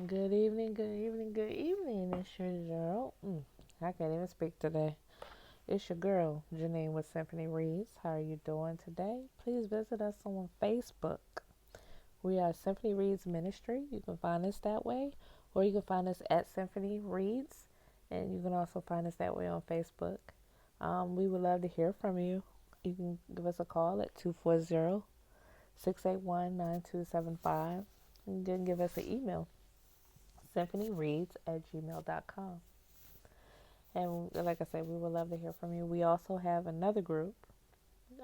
Good evening, good evening, good evening. It's your girl. I can't even speak today. It's your girl, Janine with Symphony Reads. How are you doing today? Please visit us on Facebook. We are Symphony Reads Ministry. You can find us that way, or you can find us at Symphony Reads, and you can also find us that way on Facebook. We would love to hear from you. You can give us a call at 240-681-9275. And then give us an email symphonyreads@gmail.com. And like I said, we would love to hear from you. We also have another group.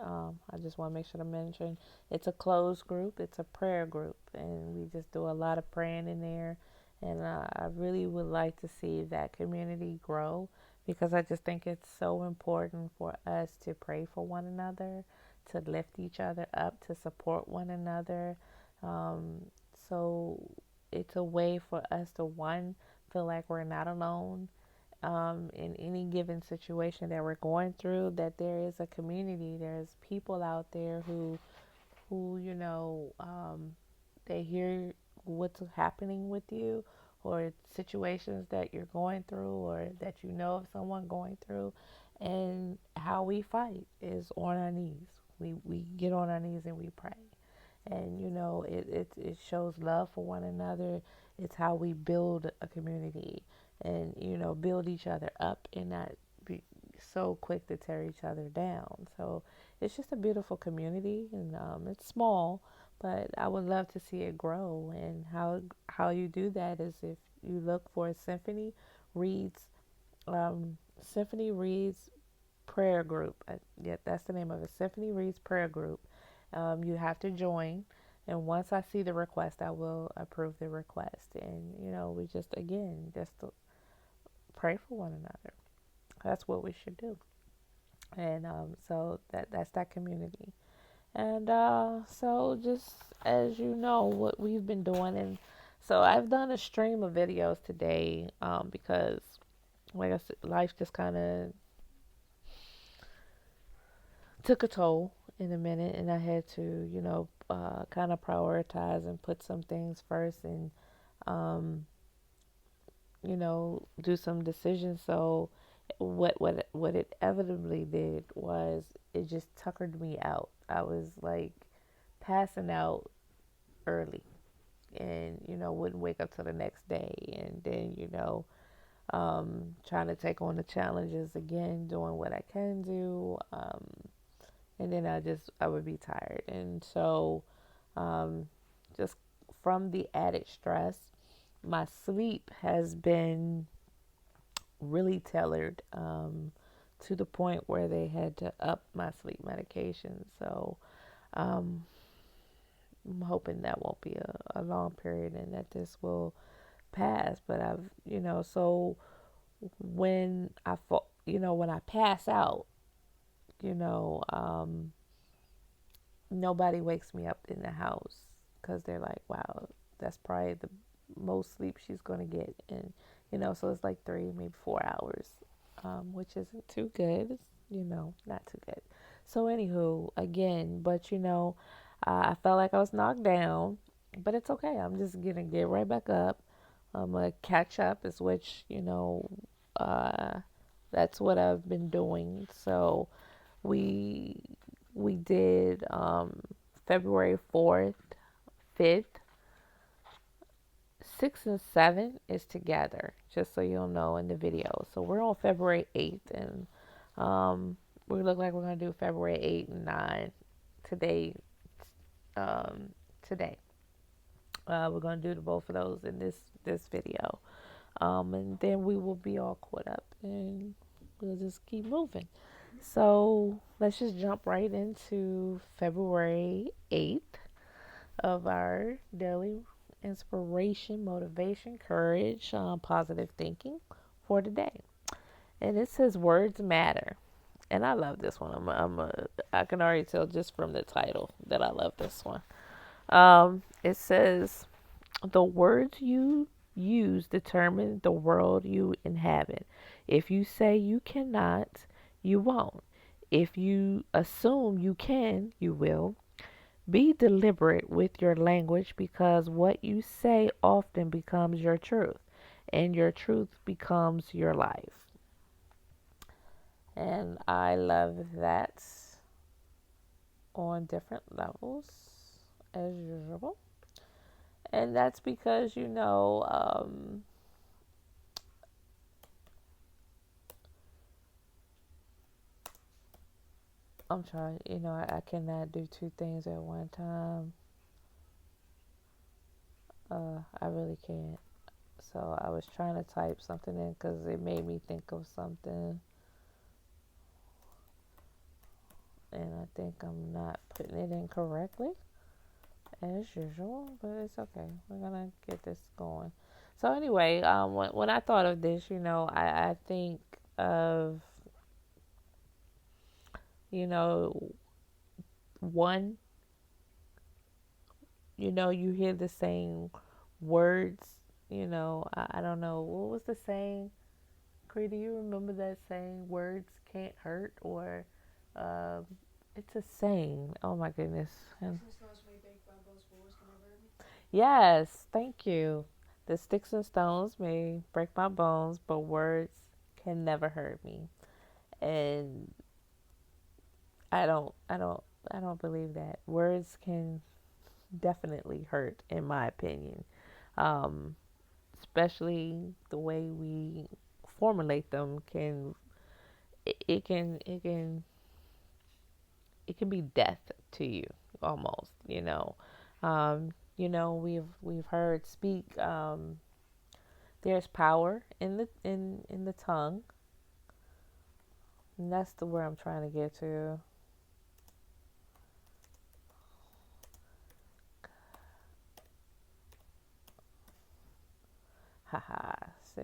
I just want to make sure to mention it's a closed group, it's a prayer group, and we just do a lot of praying in there. And I really would like to see that community grow because I just think it's so important for us to pray for one another, to lift each other up, to support one another. Um, so it's a way for us to, one, feel like we're not alone in any given situation that we're going through, that there is a community, there's people out there who they hear what's happening with you, or situations that you're going through, or that you know of someone going through. And how we fight is on our knees. We get on our knees and we pray. And it shows love for one another. It's how we build a community, and build each other up, and not be so quick to tear each other down. So it's just a beautiful community, and it's small, but I would love to see it grow. And how you do that is if you look for Reads Symphony Reads prayer group. Yeah, that's the name of it. Symphony Reads prayer group. You have to join, and once I see the request, I will approve the request. And we just, again, just to pray for one another. That's what we should do. And so that's that community. And so just as you know what we've been doing, and so I've done a stream of videos today because, like I said, life just kind of took a toll in a minute, and I had to, kind of prioritize and put some things first, and um, do some decisions. So what it inevitably did was it just tuckered me out. I was like passing out early, and wouldn't wake up till the next day, and then trying to take on the challenges again, doing what I can do. And then I would be tired. And so, um, just from the added stress, my sleep has been really tailored to the point where they had to up my sleep medication. So, um, I'm hoping that won't be a long period and that this will pass. But so when when I pass out, you know, um, nobody wakes me up in the house because they're like, wow, that's probably the most sleep she's going to get. And, so it's like 3, maybe 4 hours, which isn't too good. It's, not too good. So, anywho, again, but, I felt like I was knocked down, but it's okay. I'm just going to get right back up. I'm going to catch up, is which, uh, that's what I've been doing. So, we we did February 4th, 5th, 6th, and 7th is together, just so you'll know in the video. So we're on February 8th, and we look like we're going to do February 8th and 9 today. Um, today. We're going to do both of those in this video. And then we will be all caught up, and we'll just keep moving. So let's just jump right into February 8th of our daily inspiration, motivation, courage, positive thinking for today. And it says words matter. And I love this one. I can already tell just from the title that I love this one. It says the words you use determine the world you inhabit. If you say you cannot, you won't. If you assume you can, you will. Be deliberate with your language because what you say often becomes your truth, and your truth becomes your life. And I love that on different levels, as usual. And that's because, I'm trying, I cannot do two things at one time. I really can't. So I was trying to type something in because it made me think of something. And I think I'm not putting it in correctly, as usual, but it's okay. We're going to get this going. So, anyway, when I thought of this, I think of, you know, one, you hear the saying words, I don't know. What was the saying? Cree, do you remember that saying, words can't hurt? Or um, it's a saying. Oh my goodness. And yes, thank you. The sticks and stones may break my bones, but words can never hurt me. And I don't, I don't, I don't believe that. Words can definitely hurt, in my opinion. Um, Especially the way we formulate them it can it can be death to you almost, we've heard speak, there's power in the tongue, and that's the word I'm trying to get to. Haha, see,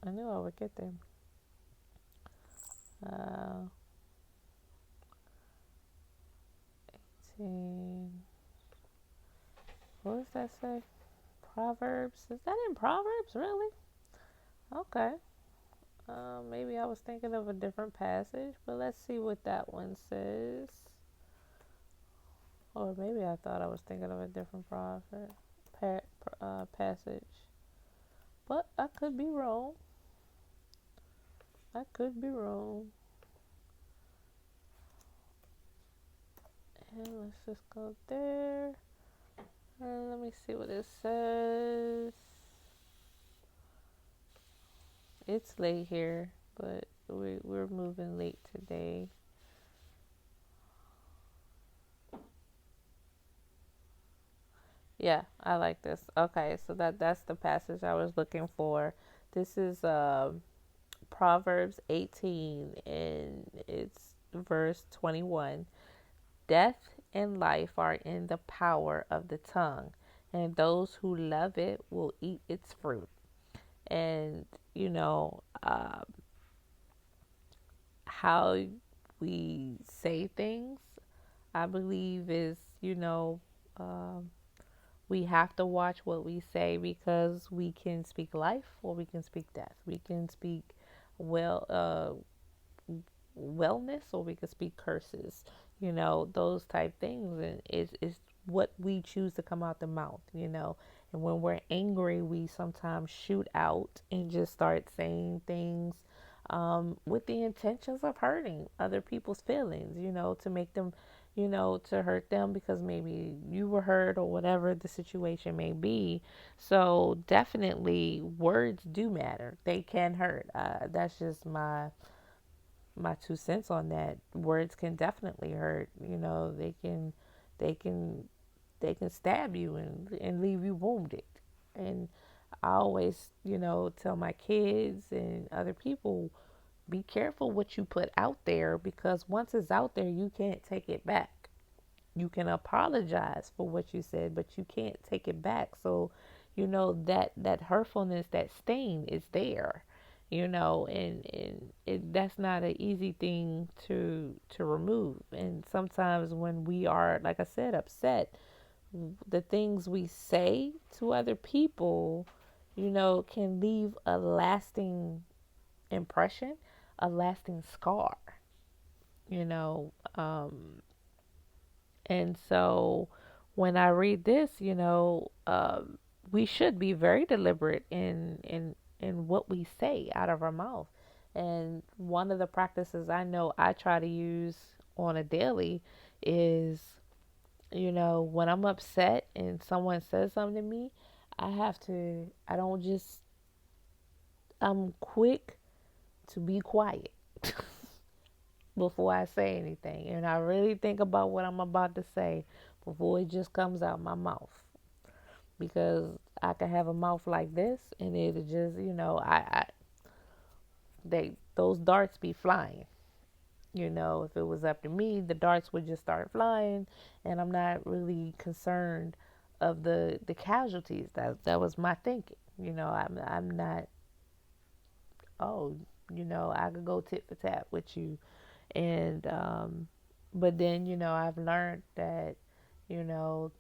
I knew I would get there. uh 18, what does that say? Proverbs, is that in Proverbs, really? Okay. Maybe I was thinking of a different passage, but let's see what that one says. Or maybe I thought I was thinking of a different passage. But I could be wrong. I could be wrong. And let's just go there. And let me see what it says. It's late here, but we're moving late today. Yeah, I like this. Okay, so that's the passage I was looking for. This is Proverbs 18, and it's verse 21. Death and life are in the power of the tongue, and those who love it will eat its fruit. And, how we say things, I believe, is, um, we have to watch what we say because we can speak life or we can speak death. We can speak well, wellness, or we can speak curses, those type things. And it's what we choose to come out the mouth, and when we're angry we sometimes shoot out and just start saying things, with the intentions of hurting other people's feelings, to make them, to hurt them because maybe you were hurt or whatever the situation may be. So definitely words do matter. They can hurt. That's just my 2 cents on that. Words can definitely hurt. They can, they can stab you and leave you wounded. And I always, tell my kids and other people, be careful what you put out there because once it's out there, you can't take it back. You can apologize for what you said, but you can't take it back. So, that hurtfulness, that stain is there, and that's not an easy thing to remove. And sometimes when we are, like I said, upset, the things we say to other people, can leave a lasting impression, a lasting scar, you know, um, And so when I read this, we should be very deliberate in what we say out of our mouth. And one of the practices I know I try to use on a daily is, when I'm upset and someone says something to me, I don't just, I'm quick to be quiet before I say anything. And I really think about what I'm about to say before it just comes out my mouth. Because I could have a mouth like this and it'll just, those darts be flying. If it was up to me, the darts would just start flying, and I'm not really concerned of the casualties. That was my thinking. I'm not. Oh, I could go tit for tat with you, and but then I've learned that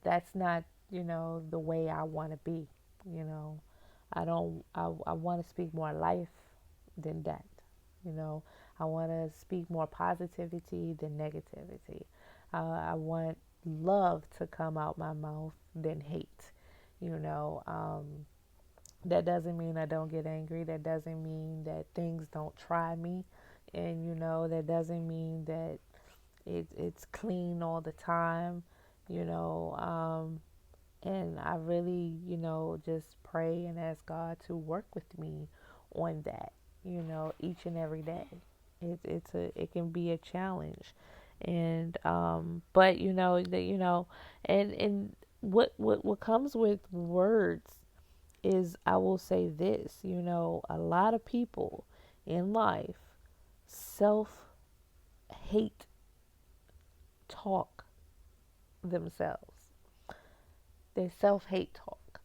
that's not the way I want to be. You know, I don't. I want to speak more life than death. You know, I want to speak more positivity than negativity. I want love to come out my mouth than hate. You know, that doesn't mean I don't get angry. That doesn't mean that things don't try me. And, that doesn't mean that it's clean all the time. You know, and I really, just pray and ask God to work with me on that, each and every day. It can be a challenge. And but and what comes with words is, I will say this, a lot of people in life self hate talk themselves. They self hate talk,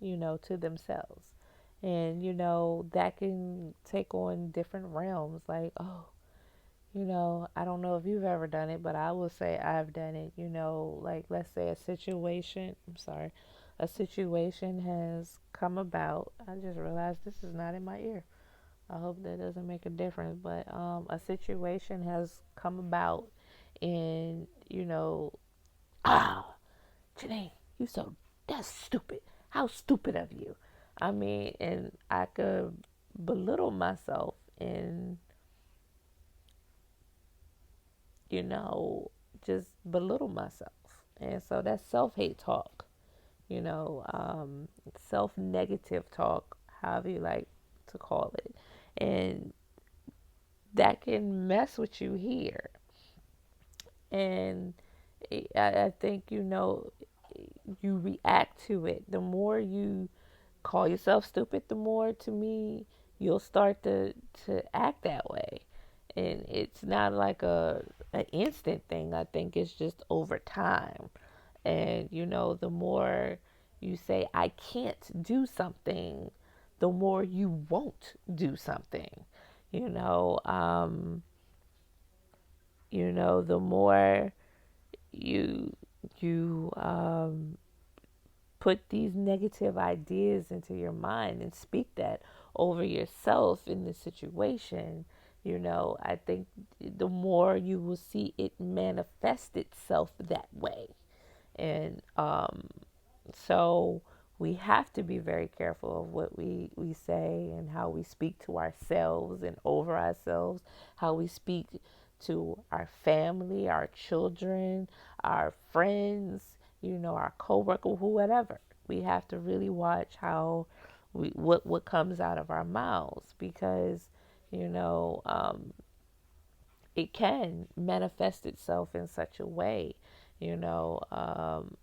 to themselves. And, that can take on different realms. Like, oh, I don't know if you've ever done it, but I will say I've done it. Like, let's say a situation has come about. I just realized this is not in my ear. I hope that doesn't make a difference. But a situation has come about, and, ah, Janae, that's stupid. How stupid of you. I mean, and I could belittle myself and, you know, just belittle myself. And so that's self hate talk, self negative talk, however you like to call it. And that can mess with you here. And I think, you react to it. The more you call yourself stupid, the more, to me, you'll start to act that way. And it's not like an instant thing. I think it's just over time. And the more you say I can't do something, the more you won't do something. You know, um, the more you you put these negative ideas into your mind and speak that over yourself in the situation, I think the more you will see it manifest itself that way. And so we have to be very careful of what we say and how we speak to ourselves and over ourselves, how we speak to our family, our children, our friends, our coworker, whoever. We have to really watch how what comes out of our mouths, because you know um, it can manifest itself in such a way.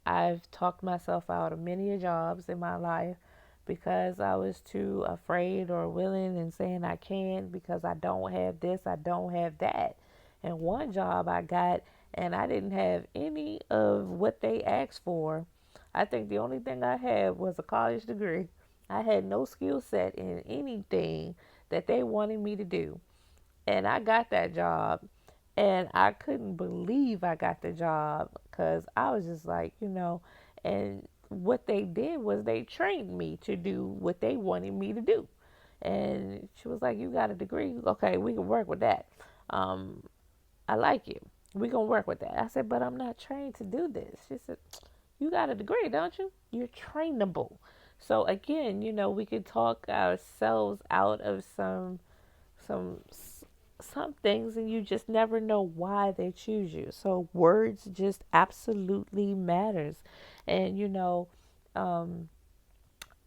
I've talked myself out of many jobs in my life because I was too afraid or willing and saying I can't because I don't have this, I don't have that. And one job I got, and I didn't have any of what they asked for. I think the only thing I had was a college degree. I had no skill set in anything that they wanted me to do. And I got that job, and I couldn't believe I got the job because I was just like, and what they did was they trained me to do what they wanted me to do. And she was like, "You got a degree? Okay, we can work with that. Um, I like you." We gonna work with that. I said, but I'm not trained to do this. She said, you got a degree, don't you? You're trainable. So again, we could talk ourselves out of some some things, and you just never know why they choose you. So words just absolutely matters. And um,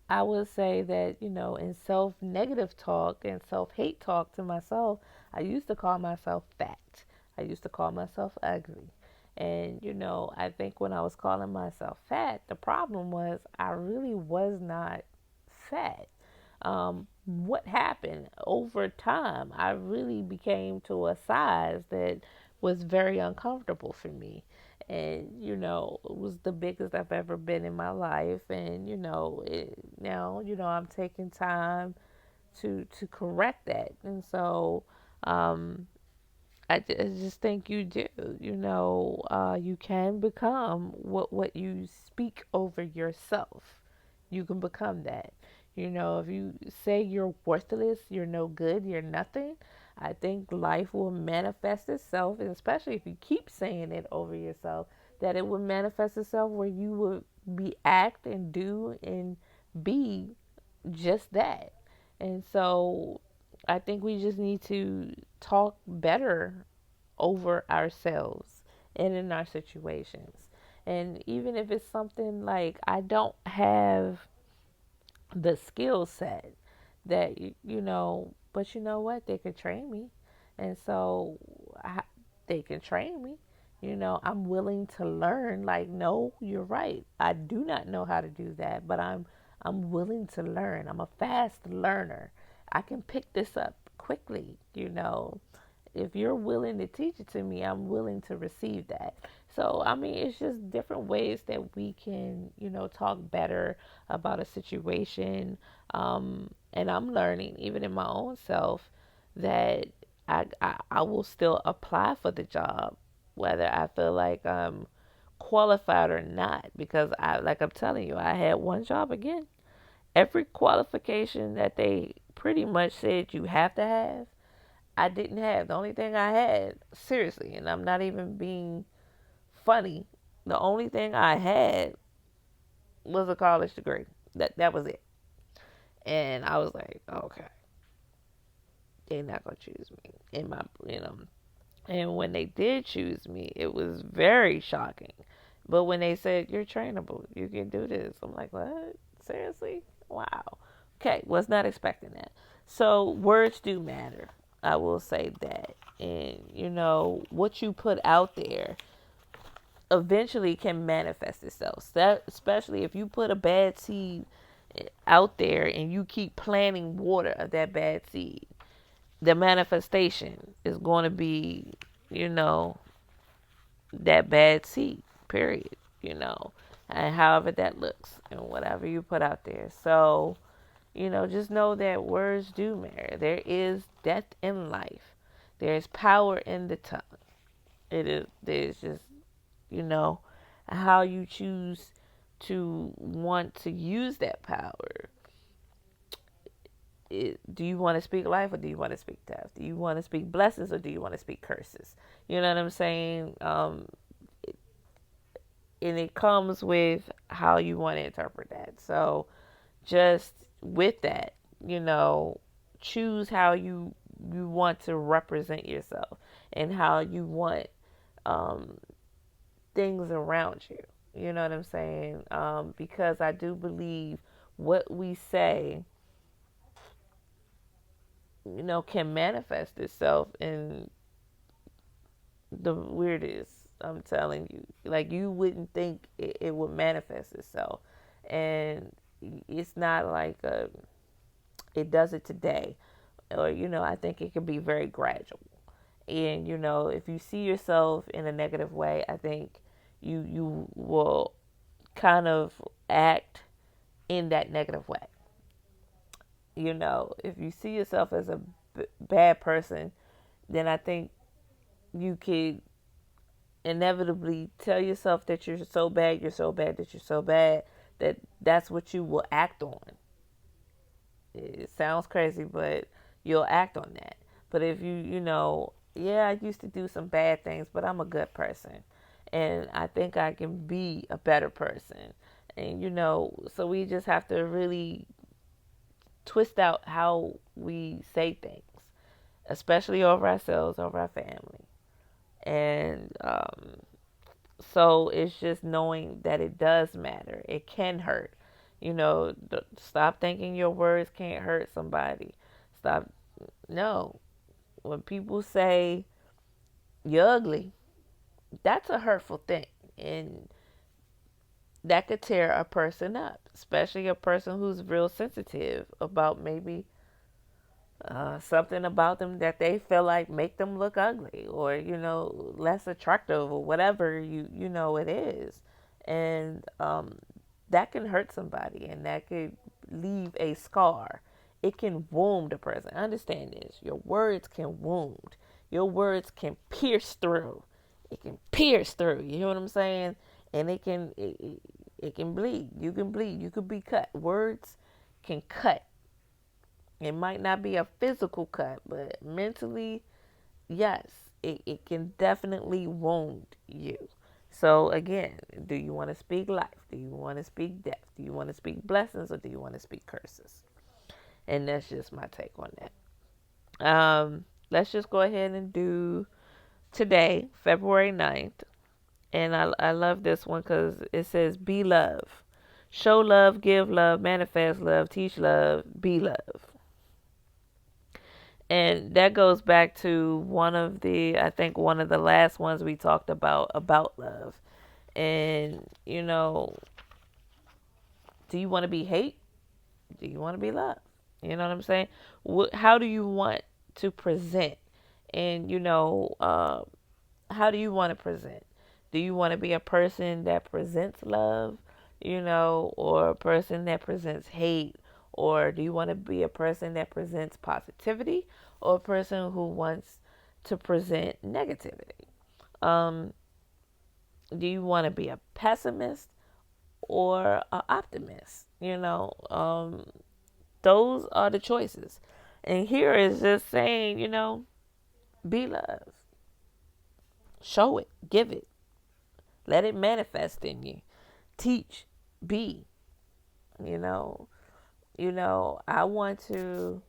I would say that in self negative talk and self hate talk to myself, I used to call myself fat. I used to call myself ugly. And I think when I was calling myself fat, the problem was I really was not fat. What happened over time? I really became to a size that was very uncomfortable for me. And it was the biggest I've ever been in my life. And now I'm taking time to correct that. And so I just think you do. You can become what you speak over yourself. You can become that. If you say you're worthless, you're no good, you're nothing, I think life will manifest itself, and especially if you keep saying it over yourself, that it will manifest itself where you will be act and do and be just that. And so I think we just need to talk better over ourselves and in our situations. And even if it's something like I don't have the skill set that but you know what, they could train me. And so they can train me. I'm willing to learn. Like, no, you're right, I do not know how to do that, but I'm willing to learn. I'm a fast learner. I can pick this up quickly. If you're willing to teach it to me, I'm willing to receive that. So, I mean, it's just different ways that we can, talk better about a situation. And I'm learning, even in my own self, that I will still apply for the job, whether I feel like I'm qualified or not. Because like I'm telling you, I had one job again. Every qualification that they pretty much said you have to have, I didn't have. The only thing I had, seriously, and I'm not even being funny, the only thing I had was a college degree. That was it. And I was like, okay, they're not gonna choose me in my, And when they did choose me, it was very shocking. But when they said you're trainable, you can do this, I'm like, what? Seriously? Wow. Okay, was not expecting that. So words do matter. I will say that. And what you put out there eventually can manifest itself. That, especially if you put a bad seed out there and you keep planting water of that bad seed, the manifestation is going to be, you know, that bad seed, period, and however that looks and whatever you put out there. So, just know that words do matter. There is death in life, there's power in the tongue. There's just, you know, how you choose to want to use that power. Do you want to speak life or do you want to speak death? Do you want to speak blessings or do you want to speak curses? You know what I'm saying? And it comes with how you want to interpret that. So just with that, choose how you want to represent yourself and how you want um, things around you. You know what I'm saying? Because I do believe what we say, can manifest itself in the weirdest. I'm telling you, like you wouldn't think it would manifest itself, and it's not like it does it today, or I think it can be very gradual. And if you see yourself in a negative way, I think you will kind of act in that negative way. If you see yourself as a bad person, then I think you could inevitably tell yourself that you're so bad, you're so bad, that you're so bad, that that's what you will act on. It sounds crazy, but you'll act on that. But if you yeah, I used to do some bad things, but I'm a good person. And I think I can be a better person. And, so we just have to really twist out how we say things, especially over ourselves, over our family. And so it's just knowing that it does matter. It can hurt. Stop thinking your words can't hurt somebody. Stop. No. When people say you're ugly, that's a hurtful thing. And that could tear a person up, especially a person who's real sensitive about maybe something about them that they feel like make them look ugly or less attractive or whatever it is. And that can hurt somebody, and that could leave a scar. It can wound a person. Understand this: your words can wound. Your words can pierce through. It can pierce through. You know what I'm saying? And it can bleed. You can bleed. You could be cut. Words can cut. It might not be a physical cut, but mentally, yes, it can definitely wound you. So, again, do you want to speak life? Do you want to speak death? Do you want to speak blessings, or do you want to speak curses? And that's just my take on that. Let's just go ahead and do today, February 9th. And I love this one because it says, be love. Show love, give love, manifest love, teach love, be love. And that goes back to I think one of the last ones we talked about love. And, do you want to be hate? Do you want to be love? You know what I'm saying? How do you want to present? And, how do you want to present? Do you want to be a person that presents love, or a person that presents hate? Or do you want to be a person that presents positivity, or a person who wants to present negativity? Um, do you want to be a pessimist or an optimist? Those are the choices. And here is just saying, be love. Show it, give it, let it manifest in you. Teach, be, you know. I want to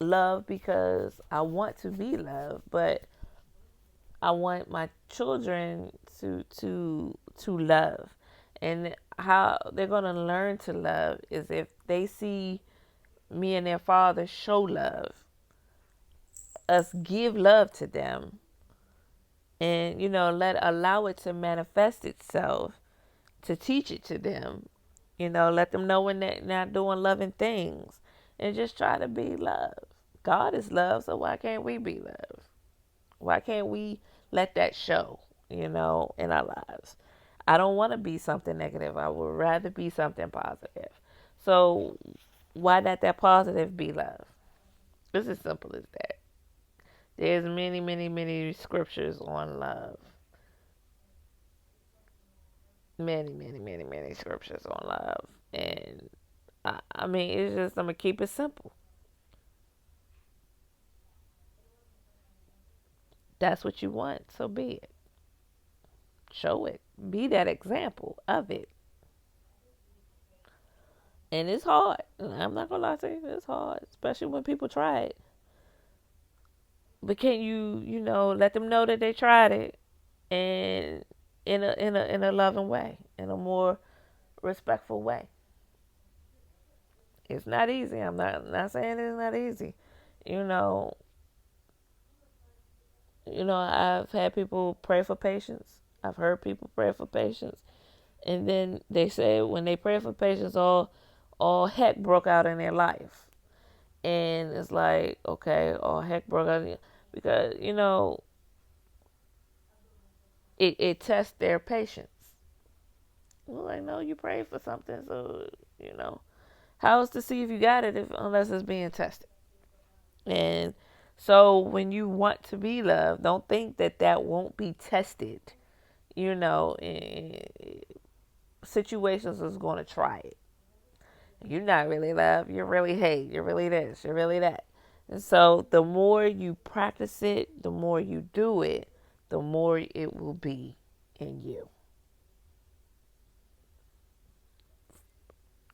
love because I want to be loved, but I want my children to love. And how they're going to learn to love is if they see me and their father show love, us give love to them, and let allow it to manifest itself, to teach it to them. Let them know when they're not doing loving things, and just try to be love. God is love, so why can't we be love? Why can't we let that show, in our lives? I don't want to be something negative. I would rather be something positive. So why not that positive be love? It's as simple as that. There's many, many, many scriptures on love. Many, many, many, many scriptures on love. And I mean, it's just, I'm going to keep it simple. That's what you want, so be it. Show it. Be that example of it. And it's hard. I'm not going to lie to you. It's hard, especially when people try it. But can you, let them know that they tried it, and in a loving way, in a more respectful way. It's not easy. I'm not saying it's not easy. You know, I've had people pray for patience. I've heard people pray for patience, and then they say when they pray for patience, all heck broke out in their life, and it's like, okay, all heck broke out because it tests their patience. Well, I know you prayed for something, so how's to see if you got it unless it's being tested. And so when you want to be loved, don't think that won't be tested. In situations is going to try it. You're not really love. You're really hate. You're really this. You're really that. And so the more you practice it, the more you do it, the more it will be in you.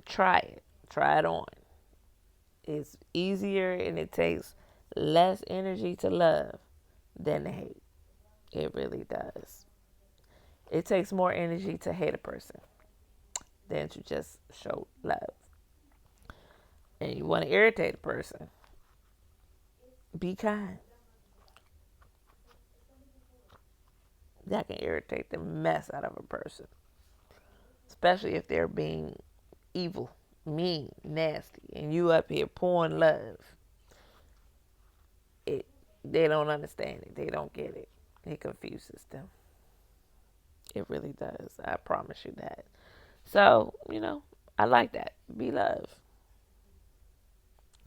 Try it. Try it on. It's easier and it takes less energy to love than to hate. It really does. It takes more energy to hate a person than to just show love. And you want to irritate a person, be kind. That can irritate the mess out of a person, especially if they're being evil, mean, nasty, and you up here pouring love. It They don't understand it. They don't get it. It confuses them. It really does. I promise you that. So, I like that. Be love.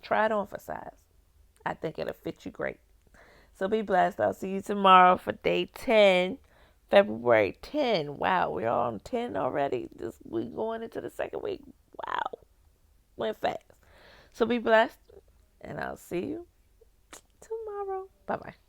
Try it on for size. I think it'll fit you great. So be blessed. I'll see you tomorrow for day 10, February 10. Wow, we're on 10 already. We going into the second week. Wow, went fast. So be blessed, and I'll see you tomorrow. Bye bye.